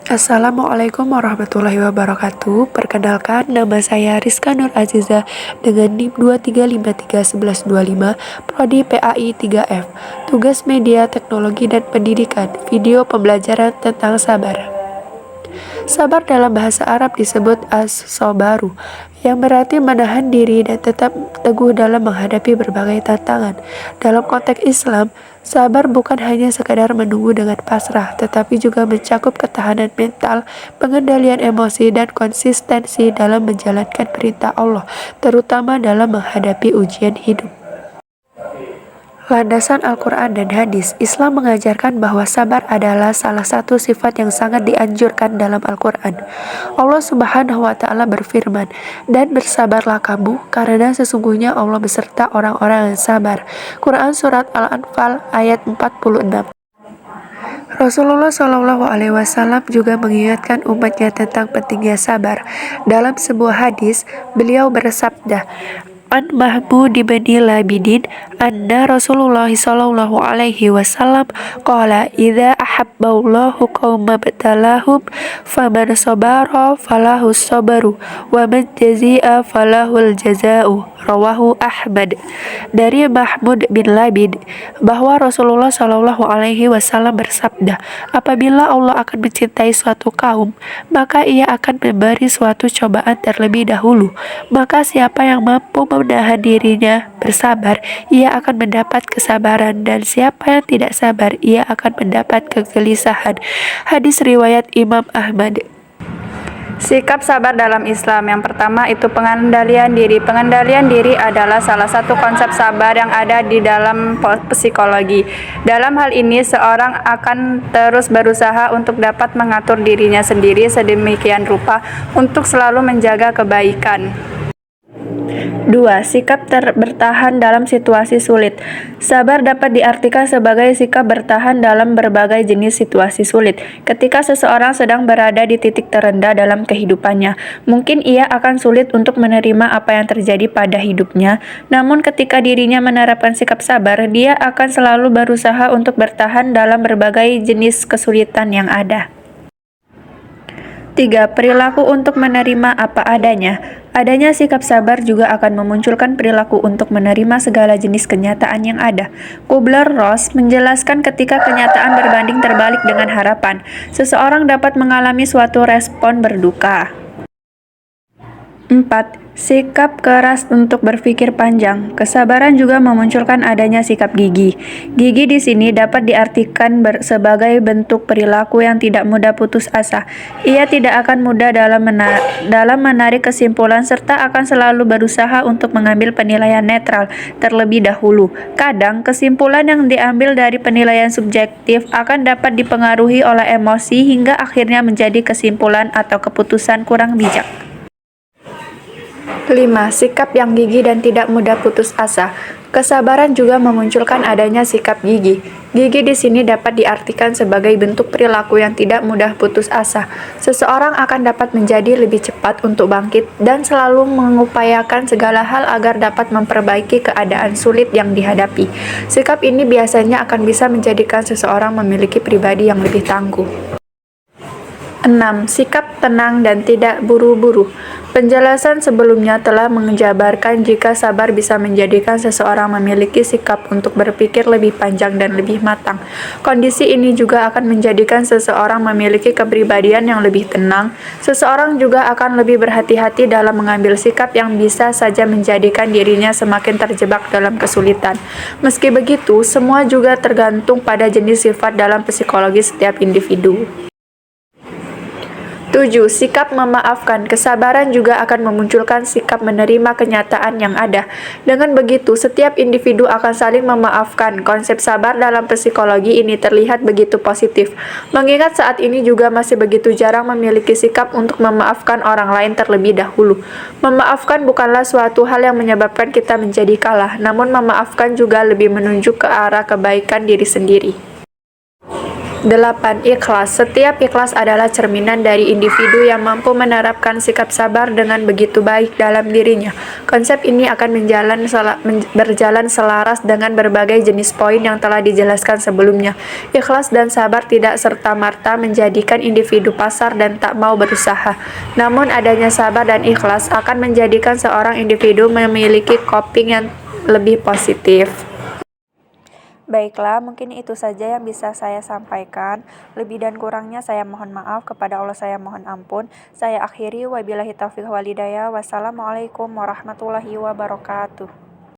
Assalamualaikum warahmatullahi wabarakatuh. Perkenalkan, nama saya Rizka Nur Aziza dengan NIM 23531125, Prodi PAI 3F. Tugas Media, Teknologi dan Pendidikan, video pembelajaran tentang sabar. Sabar dalam bahasa Arab disebut as-sabaru, yang berarti menahan diri dan tetap teguh dalam menghadapi berbagai tantangan. Dalam konteks Islam, sabar bukan hanya sekadar menunggu dengan pasrah, tetapi juga mencakup ketahanan mental, pengendalian emosi, dan konsistensi dalam menjalankan perintah Allah, terutama dalam menghadapi ujian hidup. Landasan Al-Quran dan Hadis, Islam mengajarkan bahwa sabar adalah salah satu sifat yang sangat dianjurkan dalam Al-Quran. Allah Subhanahu wa Ta'ala berfirman, "Dan bersabarlah kamu, karena sesungguhnya Allah beserta orang-orang yang sabar." Quran Surat Al-Anfal ayat 46. Rasulullah Shallallahu Alaihi Wasallam juga mengingatkan umatnya tentang pentingnya sabar. Dalam sebuah hadis, beliau bersabda, An Mahmud bin Labidin anna Rasulullah sallallahu alaihi wasallam qala idza ahabballahu qauma batalahum faman sabara falahu sabaru wa man jazaa falahul jazaa'u, rawahu Ahmad. Dari Mahmud bin Labid bahwa Rasulullah sallallahu alaihi wasallam bersabda, apabila Allah akan mencintai suatu kaum, maka ia akan memberi suatu cobaan terlebih dahulu. Maka siapa yang mampu menahan dirinya bersabar, ia akan mendapat kesabaran, dan siapa yang tidak sabar, ia akan mendapat kegelisahan. Hadis riwayat Imam Ahmad. Sikap sabar dalam Islam. Yang pertama itu pengendalian diri. Pengendalian diri adalah salah satu konsep sabar yang ada di dalam psikologi. Dalam hal ini, seorang akan terus berusaha untuk dapat mengatur dirinya sendiri sedemikian rupa untuk selalu menjaga kebaikan. 2. Sikap bertahan dalam situasi sulit. Sabar dapat diartikan sebagai sikap bertahan dalam berbagai jenis situasi sulit. Ketika seseorang sedang berada di titik terendah dalam kehidupannya, mungkin ia akan sulit untuk menerima apa yang terjadi pada hidupnya. Namun ketika dirinya menerapkan sikap sabar, dia akan selalu berusaha untuk bertahan dalam berbagai jenis kesulitan yang ada. 3. Perilaku untuk menerima apa adanya. Adanya sikap sabar juga akan memunculkan perilaku untuk menerima segala jenis kenyataan yang ada. Kubler-Ross menjelaskan ketika kenyataan berbanding terbalik dengan harapan, seseorang dapat mengalami suatu respon berduka. 4. Sikap keras untuk berpikir panjang. Kesabaran juga memunculkan adanya sikap gigih. Gigih di sini dapat diartikan sebagai bentuk perilaku yang tidak mudah putus asa. Ia tidak akan mudah dalam menarik kesimpulan serta akan selalu berusaha untuk mengambil penilaian netral terlebih dahulu. Kadang, kesimpulan yang diambil dari penilaian subjektif akan dapat dipengaruhi oleh emosi hingga akhirnya menjadi kesimpulan atau keputusan kurang bijak. 5. Sikap yang gigih dan tidak mudah putus asa. Kesabaran juga memunculkan adanya sikap gigih. Gigih di sini dapat diartikan sebagai bentuk perilaku yang tidak mudah putus asa. Seseorang akan dapat menjadi lebih cepat untuk bangkit dan selalu mengupayakan segala hal agar dapat memperbaiki keadaan sulit yang dihadapi. Sikap ini biasanya akan bisa menjadikan seseorang memiliki pribadi yang lebih tangguh. 6. Sikap tenang dan tidak buru-buru. Penjelasan sebelumnya telah menjabarkan jika sabar bisa menjadikan seseorang memiliki sikap untuk berpikir lebih panjang dan lebih matang. Kondisi ini juga akan menjadikan seseorang memiliki kepribadian yang lebih tenang. Seseorang juga akan lebih berhati-hati dalam mengambil sikap yang bisa saja menjadikan dirinya semakin terjebak dalam kesulitan. Meski begitu, semua juga tergantung pada jenis sifat dalam psikologi setiap individu. 7. Sikap memaafkan. Kesabaran juga akan memunculkan sikap menerima kenyataan yang ada. Dengan begitu, setiap individu akan saling memaafkan. Konsep sabar dalam psikologi ini terlihat begitu positif, mengingat saat ini juga masih begitu jarang memiliki sikap untuk memaafkan orang lain terlebih dahulu. Memaafkan bukanlah suatu hal yang menyebabkan kita menjadi kalah, namun memaafkan juga lebih menunjuk ke arah kebaikan diri sendiri. 8. Ikhlas. Setiap ikhlas adalah cerminan dari individu yang mampu menerapkan sikap sabar dengan begitu baik dalam dirinya. Konsep ini akan berjalan selaras dengan berbagai jenis poin yang telah dijelaskan sebelumnya. Ikhlas dan sabar tidak serta-merta menjadikan individu pasar dan tak mau berusaha. Namun adanya sabar dan ikhlas akan menjadikan seorang individu memiliki coping yang lebih positif. Baiklah, mungkin itu saja yang bisa saya sampaikan. Lebih dan kurangnya saya mohon maaf, kepada Allah saya mohon ampun. Saya akhiri, wabillahi taufiq wal hidayah. Wassalamualaikum warahmatullahi wabarakatuh.